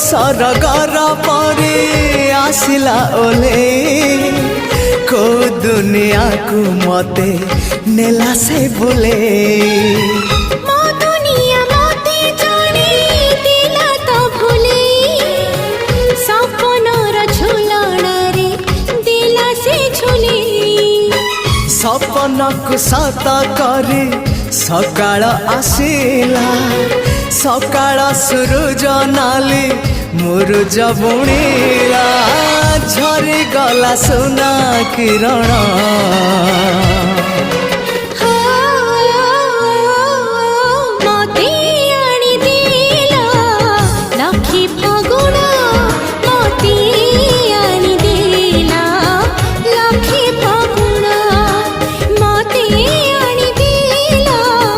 सरगर परे आसिला ओले को दुनिया को मते नेला से बोले मो दुनिया मते जाने दिला तो भूले सपनर झुलना रे दिला से झुले सपन को सत करे सकाळ आसिला सकाळ सूरज नाली मुरुज बुणीला झरी गला सुना किरण